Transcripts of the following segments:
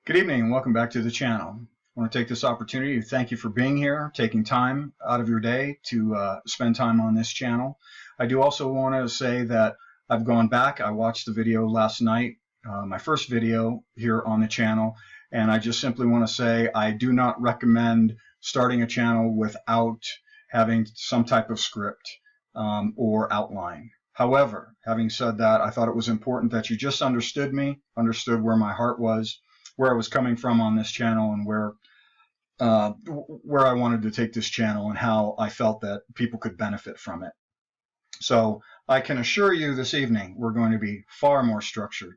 Good evening and welcome back to the channel. I want to take this opportunity to thank you for being here, taking time out of your day to spend time on this channel. I do also want to say that I've gone back. I watched the video last night, my first video here on the channel, and I just simply want to say I do not recommend starting a channel without having some type of script or outline. However, having said that, I thought it was important that you just understood me, understood where my heart was, where I was coming from on this channel, and where I wanted to take this channel and how I felt that people could benefit from it. So I can assure you this evening we're going to be far more structured.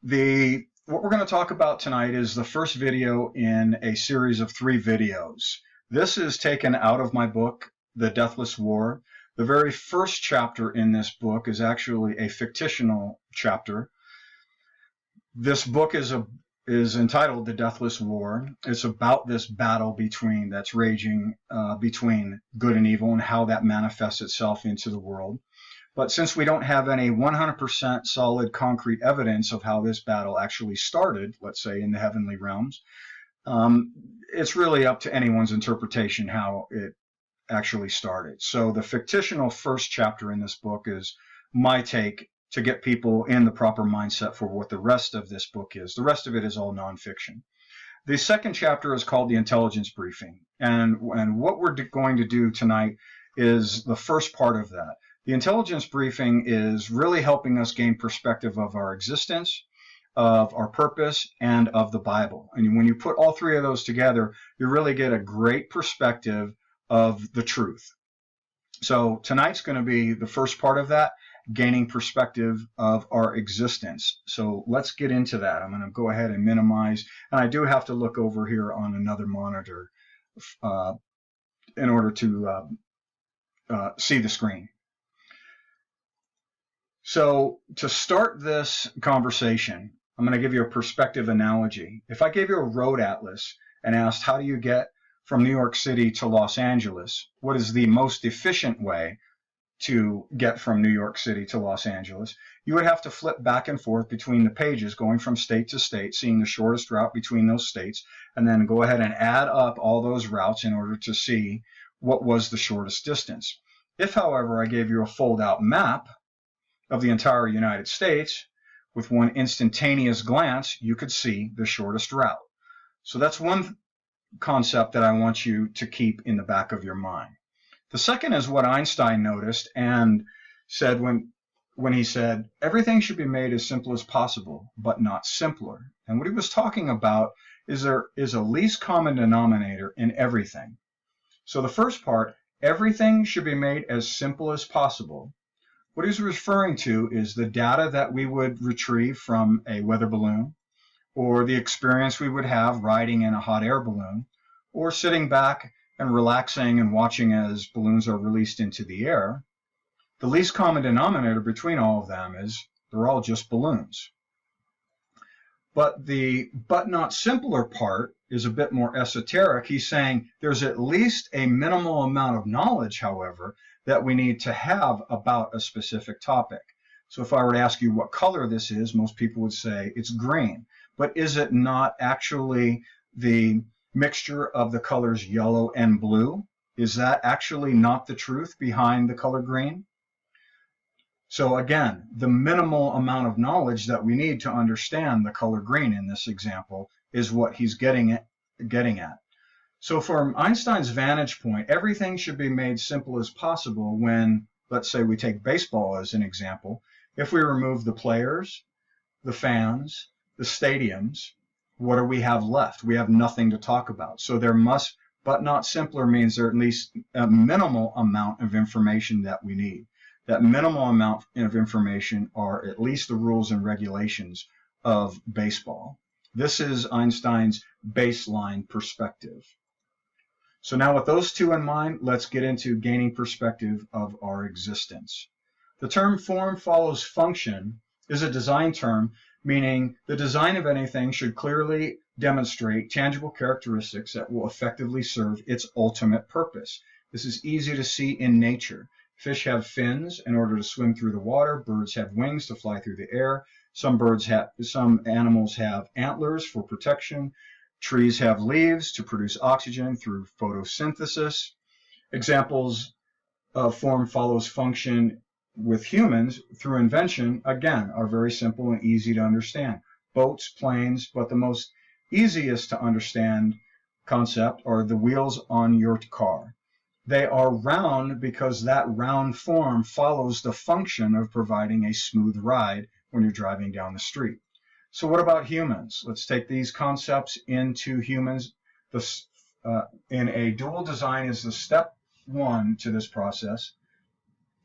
What we're going to talk about tonight is the first video in a series of 3 videos. This is taken out of my book, The Deathless War. The very first chapter in this book is actually a fictional chapter. This book is entitled The Deathless War. It's about this battle that's raging between good and evil and how that manifests itself into the world. But since we don't have any 100% solid concrete evidence of how this battle actually started, let's say in the heavenly realms, it's really up to anyone's interpretation how it actually started. So the fictional first chapter in this book is my take to get people in the proper mindset for what the rest of this book is. The rest of it is all nonfiction. The second chapter is called The Intelligence Briefing. And what we're going to do tonight is the first part of that. The Intelligence Briefing is really helping us gain perspective of our existence, of our purpose, and of the Bible. And when you put all 3 of those together, you really get a great perspective of the truth. So tonight's going to be the first part of that, gaining perspective of our existence. So let's get into that. I'm going to go ahead and minimize, and I do have to look over here on another monitor in order to see the screen. So to start this conversation, I'm going to give you a perspective analogy. If I gave you a road atlas and asked, how do you get from New York City to Los Angeles? What is the most efficient way to get from New York City to Los Angeles? You would have to flip back and forth between the pages, going from state to state, seeing the shortest route between those states, and then go ahead and add up all those routes in order to see what was the shortest distance. If, however, I gave you a fold-out map of the entire United States, with one instantaneous glance, you could see the shortest route. So that's one concept that I want you to keep in the back of your mind. The second is what Einstein noticed and said when he said, everything should be made as simple as possible, but not simpler. And what he was talking about is there is a least common denominator in everything. So the first part, everything should be made as simple as possible. What he's referring to is the data that we would retrieve from a weather balloon, or the experience we would have riding in a hot air balloon, or sitting back and relaxing and watching as balloons are released into the air. The least common denominator between all of them is they're all just balloons. But the but not simpler part is a bit more esoteric. He's saying there's at least a minimal amount of knowledge, however, that we need to have about a specific topic. So if I were to ask you what color this is, most people would say it's green. But is it not actually the mixture of the colors yellow and blue? Is that actually not the truth behind the color green? So again, the minimal amount of knowledge that we need to understand the color green in this example is what he's getting at. So from Einstein's vantage point, everything should be made simple as possible when, let's say we take baseball as an example. If we remove the players, the fans, the stadiums, what do we have left? We have nothing to talk about. So there must, but not simpler means there at least a minimal amount of information that we need. That minimal amount of information are at least the rules and regulations of baseball. This is Einstein's baseline perspective. So now with those 2 in mind, let's get into gaining perspective of our existence. The term form follows function is a design term, meaning the design of anything should clearly demonstrate tangible characteristics that will effectively serve its ultimate purpose. This is easy to see in nature. Fish have fins in order to swim through the water. Birds have wings to fly through the air. Some animals have antlers for protection. Trees have leaves to produce oxygen through photosynthesis. Examples of form follows function with humans through invention, again, are very simple and easy to understand. Boats, planes, but the most easiest to understand concept are the wheels on your car. They are round because that round form follows the function of providing a smooth ride when you're driving down the street. So what about humans? Let's take these concepts into humans. In a dual design is the step one to this process,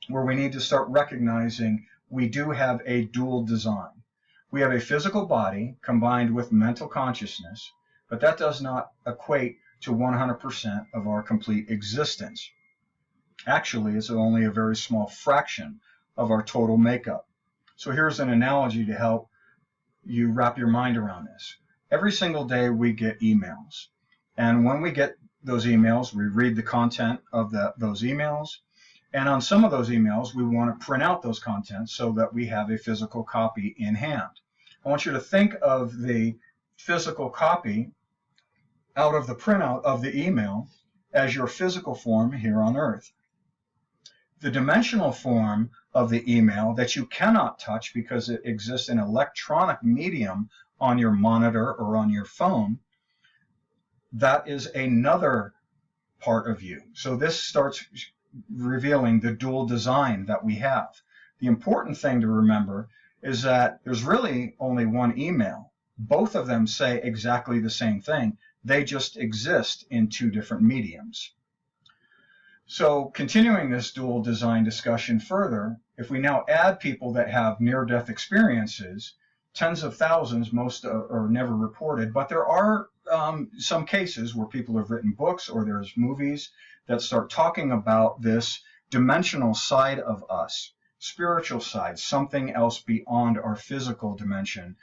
where we need to start recognizing we do have a dual design. We have a physical body combined with mental consciousness, but that does not equate to 100% of our complete existence. Actually, it's only a very small fraction of our total makeup. So here's an analogy to help you wrap your mind around this. Every single day we get emails. And when we get those emails, we read the content of those emails. And on some of those emails, we want to print out those contents so that we have a physical copy in hand. I want you to think of the physical copy out of the printout of the email as your physical form here on Earth. The dimensional form of the email that you cannot touch because it exists in electronic medium on your monitor or on your phone, that is another part of you. So this starts revealing the dual design that we have. The important thing to remember is that there's really only one email. Both of them say exactly the same thing. They just exist in two different mediums. So continuing this dual design discussion further, if we now add people that have near-death experiences, tens of thousands, most are never reported, but there are some cases where people have written books or there's movies that start talking about this dimensional side of us, spiritual side, something else beyond our physical dimension.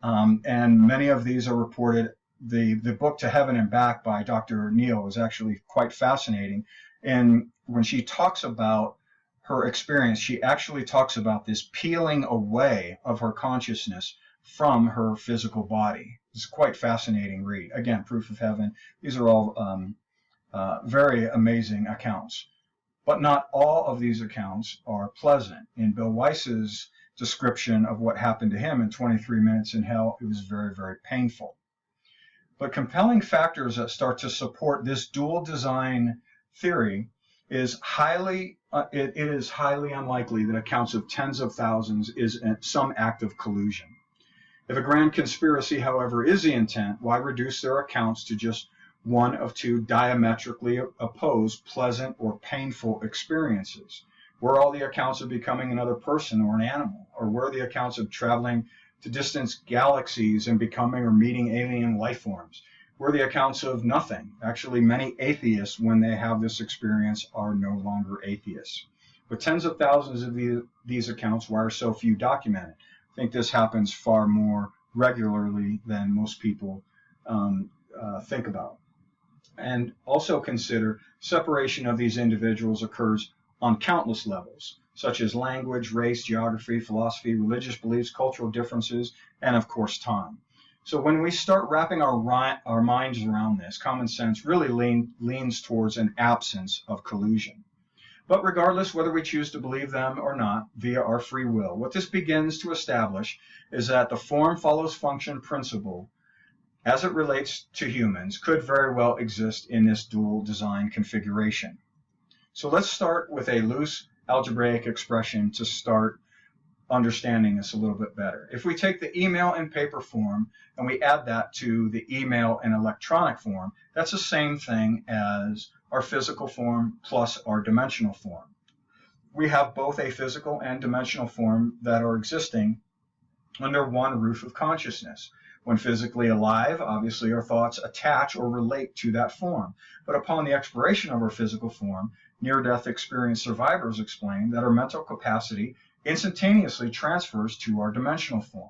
And many of these are reported. The book To Heaven and Back by Dr. Neal is actually quite fascinating. And when she talks about her experience, she actually talks about this peeling away of her consciousness from her physical body. It's a quite fascinating read. Again, Proof of Heaven. These are all very amazing accounts. But not all of these accounts are pleasant. In Bill Weiss's description of what happened to him in 23 Minutes in Hell, it was very, very painful. But compelling factors that start to support this dual design theory is it is highly unlikely that accounts of tens of thousands is some act of collusion. If a grand conspiracy, however, is the intent, why reduce their accounts to just one of two diametrically opposed pleasant or painful experiences? Where are all the accounts of becoming another person or an animal? Or where are the accounts of traveling to distant galaxies and becoming or meeting alien life forms? Were the accounts of nothing? Actually, many atheists, when they have this experience, are no longer atheists. With tens of thousands of these accounts, why are so few documented? I think this happens far more regularly than most people think about. And also consider separation of these individuals occurs on countless levels, such as language, race, geography, philosophy, religious beliefs, cultural differences, and of course time. So when we start wrapping our minds around this, common sense really leans towards an absence of collusion. But regardless whether we choose to believe them or not via our free will, what this begins to establish is that the form follows function principle as it relates to humans could very well exist in this dual design configuration. So let's start with a loose algebraic expression to start understanding this a little bit better. If we take the email in paper form and we add that to the email in electronic form, that's the same thing as our physical form plus our dimensional form. We have both a physical and dimensional form that are existing under one roof of consciousness. When physically alive, obviously our thoughts attach or relate to that form. But upon the expiration of our physical form, near-death experience survivors explain that our mental capacity instantaneously transfers to our dimensional form.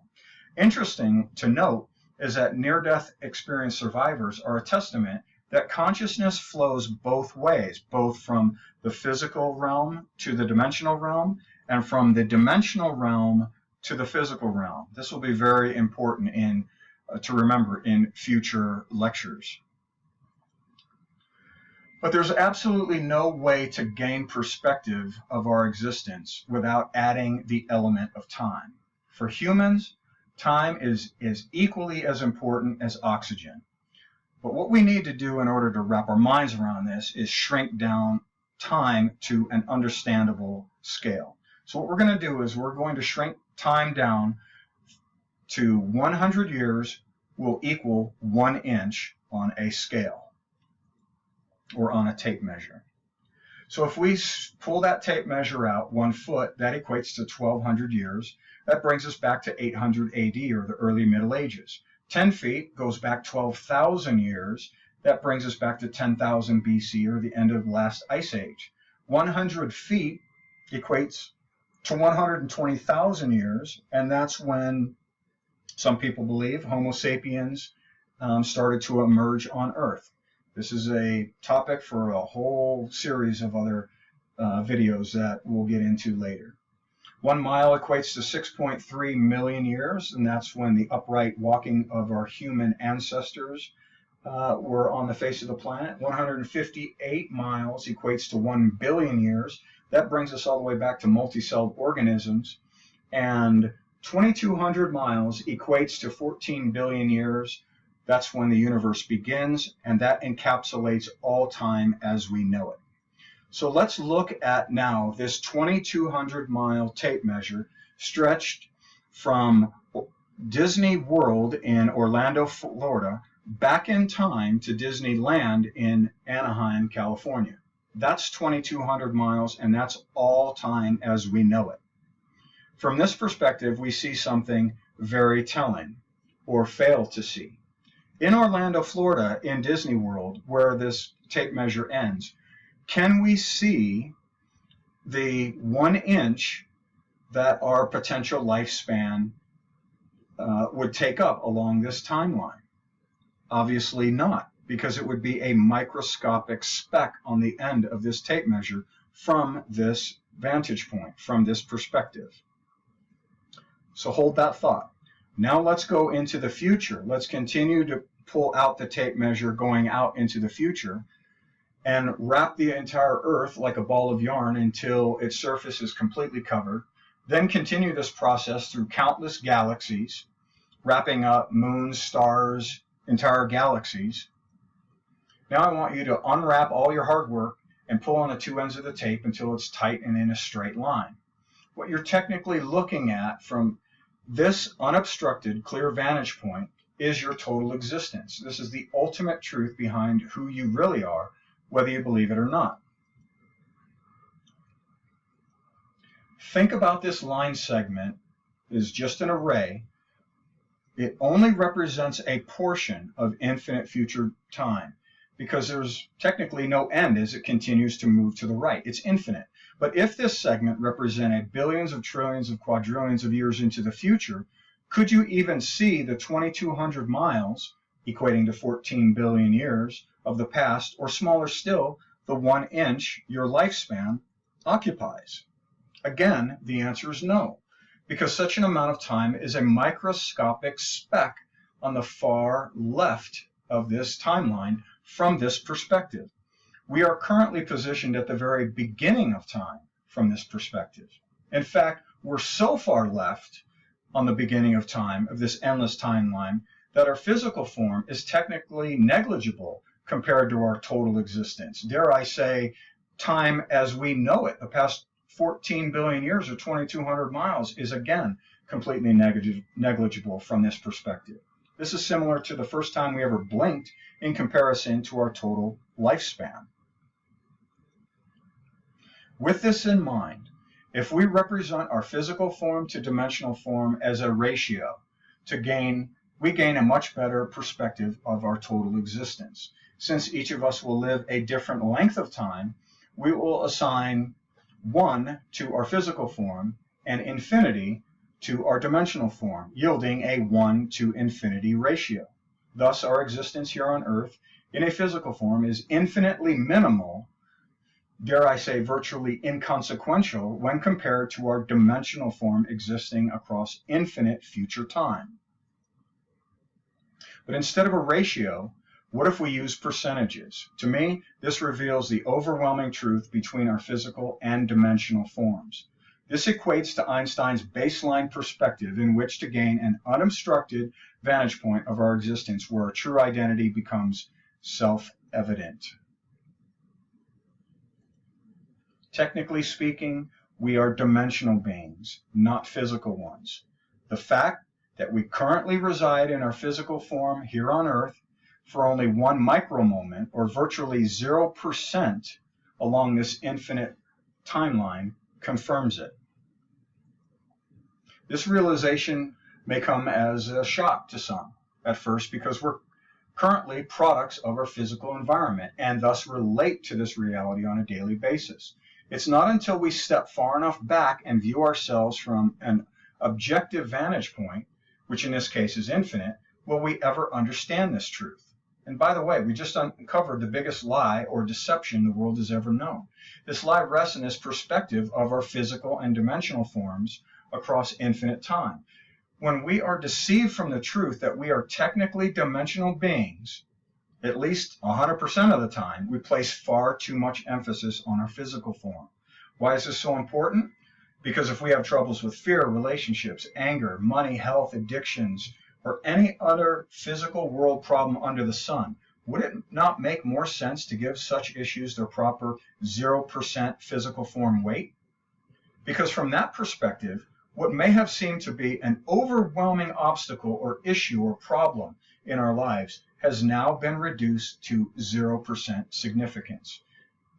Interesting to note is that near-death experience survivors are a testament that consciousness flows both ways, both from the physical realm to the dimensional realm, and from the dimensional realm to the physical realm. This will be very important to remember in future lectures. But there's absolutely no way to gain perspective of our existence without adding the element of time. For humans, time is equally as important as oxygen. But what we need to do in order to wrap our minds around this is shrink down time to an understandable scale. So what we're going to do is we're going to shrink time down to 100 years will equal 1 inch on a scale or on a tape measure. So if we pull that tape measure out 1 foot, that equates to 1200 years. That brings us back to 800 AD or the early Middle Ages. 10 feet goes back 12,000 years. That brings us back to 10,000 BC or the end of the last ice age. 100 feet equates to 120,000 years, and that's when some people believe Homo sapiens started to emerge on Earth. This is a topic for a whole series of other videos that we'll get into later. 1 mile equates to 6.3 million years, and that's when the upright walking of our human ancestors were on the face of the planet. 158 miles equates to 1 billion years. That brings us all the way back to multicelled organisms. And 2,200 miles equates to 14 billion years. That's when the universe begins, and that encapsulates all time as we know it. So let's look at now this 2,200 mile tape measure stretched from Disney World in Orlando, Florida, back in time to Disneyland in Anaheim, California. That's 2,200 miles, and that's all time as we know it. From this perspective, we see something very telling, or fail to see. In Orlando, Florida, in Disney World, where this tape measure ends, can we see the 1 inch that our potential lifespan would take up along this timeline? Obviously not, because it would be a microscopic speck on the end of this tape measure from this vantage point, from this perspective. So hold that thought. Now let's go into the future. Let's continue to pull out the tape measure going out into the future and wrap the entire Earth like a ball of yarn until its surface is completely covered. Then continue this process through countless galaxies, wrapping up moons, stars, entire galaxies. Now I want you to unwrap all your hard work and pull on the two ends of the tape until it's tight and in a straight line. What you're technically looking at from this unobstructed, clear vantage point is your total existence. This is the ultimate truth behind who you really are, whether you believe it or not. Think about this line segment as just an array. It only represents a portion of infinite future time because there's technically no end as it continues to move to the right. It's infinite. But if this segment represented billions of trillions of quadrillions of years into the future, could you even see the 2,200 miles, equating to 14 billion years, of the past, or smaller still, the 1 inch your lifespan occupies? Again, the answer is no, because such an amount of time is a microscopic speck on the far left of this timeline from this perspective. We are currently positioned at the very beginning of time from this perspective. In fact, we're so far left on the beginning of time, of this endless timeline, that our physical form is technically negligible compared to our total existence. Dare I say, time as we know it, the past 14 billion years or 2,200 miles, is again completely negligible from this perspective. This is similar to the first time we ever blinked in comparison to our total lifespan. With this in mind, if we represent our physical form to dimensional form as a ratio, we gain a much better perspective of our total existence. Since each of us will live a different length of time, we will assign 1 to our physical form and infinity to our dimensional form, yielding a 1 to infinity ratio. Thus, our existence here on Earth in a physical form is infinitely minimal dare I say, virtually inconsequential when compared to our dimensional form existing across infinite future time. But instead of a ratio, what if we use percentages? To me, this reveals the overwhelming truth between our physical and dimensional forms. This equates to Einstein's baseline perspective in which to gain an unobstructed vantage point of our existence where our true identity becomes self-evident. Technically speaking, we are dimensional beings, not physical ones. The fact that we currently reside in our physical form here on Earth for only one micromoment, or virtually 0% along this infinite timeline, confirms it. This realization may come as a shock to some at first because we're currently products of our physical environment and thus relate to this reality on a daily basis. It's not until we step far enough back and view ourselves from an objective vantage point, which in this case is infinite, will we ever understand this truth. And by the way, we just uncovered the biggest lie or deception the world has ever known. This lie rests in this perspective of our physical and dimensional forms across infinite time. When we are deceived from the truth that we are technically dimensional beings, at least 100% of the time, we place far too much emphasis on our physical form. Why is this so important? Because if we have troubles with fear, relationships, anger, money, health, addictions, or any other physical world problem under the sun, would it not make more sense to give such issues their proper 0% physical form weight? Because from that perspective, what may have seemed to be an overwhelming obstacle or issue or problem in our lives has now been reduced to 0% significance.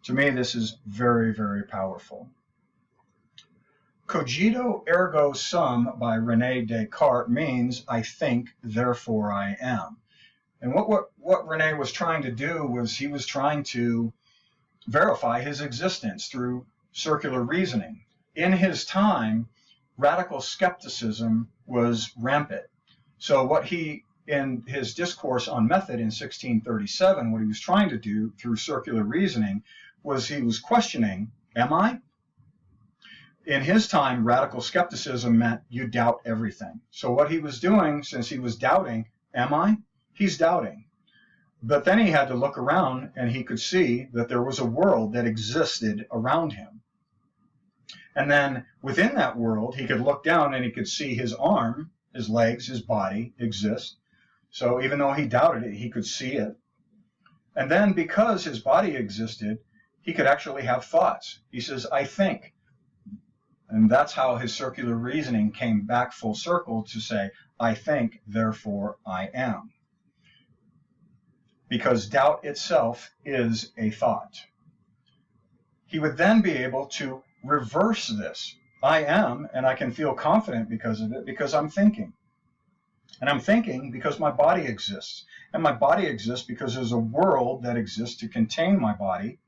To me, this is very, very powerful. Cogito ergo sum by René Descartes means I think, therefore I am. And what René was trying to do was he was trying to verify his existence through circular reasoning. In his time, radical skepticism was rampant. So what he, in his discourse on method in 1637, what he was trying to do through circular reasoning was he was questioning, am I? In his time, radical skepticism meant you doubt everything. So what he was doing, since he was doubting, am I? He's doubting. But then he had to look around and he could see that there was a world that existed around him. And then within that world, he could look down and he could see his arm, his legs, his body exist. So even though he doubted it, he could see it. And then because his body existed, he could actually have thoughts. He says, I think. And that's how his circular reasoning came back full circle to say, I think, therefore I am. Because doubt itself is a thought. He would then be able to reverse this. I am, and I can feel confident because of it, because I'm thinking. And I'm thinking because my body exists. And my body exists because there's a world that exists to contain my body.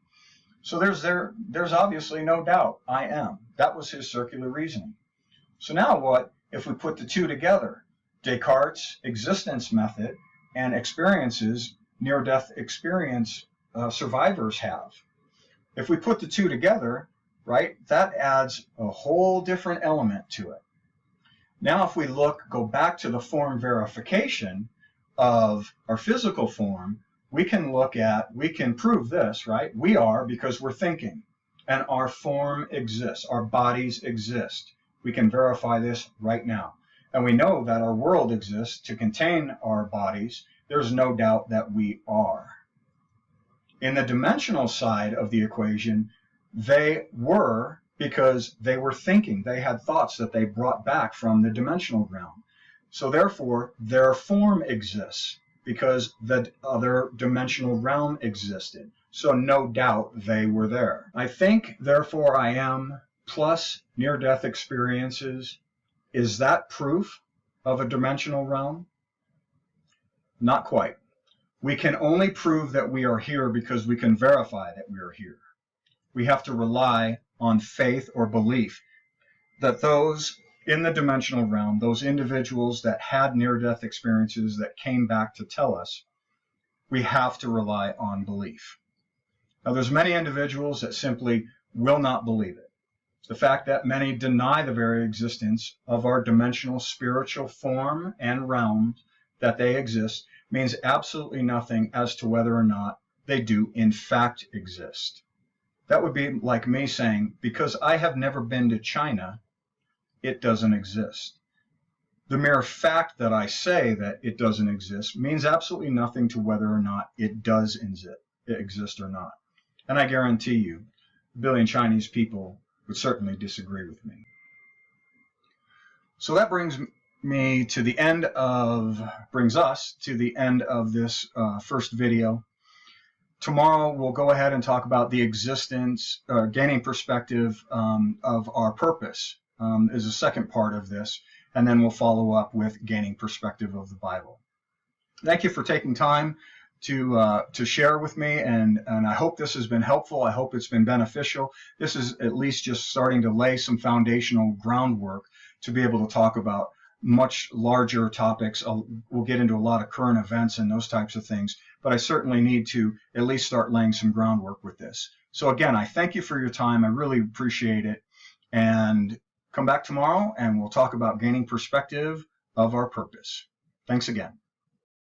So there's obviously no doubt. I am. That was his circular reasoning. So now what if we put the two together? Descartes' existence method and experiences near-death experience survivors have. If we put the two together, right, that adds a whole different element to it. Now if we go back to the form verification of our physical form, we can prove this, right? We are because we're thinking, and our form exists, our bodies exist. We can verify this right now. And we know that our world exists to contain our bodies. There's no doubt that we are. In the dimensional side of the equation, they were because they were thinking. They had thoughts that they brought back from the dimensional realm. So therefore, their form exists because the other dimensional realm existed. So no doubt they were there. I think, therefore I am, plus near-death experiences, is that proof of a dimensional realm? Not quite. We can only prove that we are here because we can verify that we are here. We have to rely on faith or belief that those in the dimensional realm, those individuals that had near-death experiences that came back to tell us, we have to rely on belief. Now, there's many individuals that simply will not believe it. The fact that many deny the very existence of our dimensional spiritual form and realm, that they exist, means absolutely nothing as to whether or not they do in fact exist. That would be like me saying, because I have never been to China, it doesn't exist. The mere fact that I say that it doesn't exist means absolutely nothing to whether or not it does exist or not. And I guarantee you, a billion Chinese people would certainly disagree with me. So that brings us to the end of this first video. Tomorrow we'll go ahead and talk about the existence, gaining perspective of our purpose is the second part of this, and then we'll follow up with gaining perspective of the Bible. Thank you for taking time to share with me, and I hope this has been helpful. I hope it's been beneficial. This is at least just starting to lay some foundational groundwork to be able to talk about much larger topics. We'll get into a lot of current events and those types of things, but I certainly need to at least start laying some groundwork with this. So again, I thank you for your time. I really appreciate it, and come back tomorrow and we'll talk about gaining perspective of our purpose. Thanks again.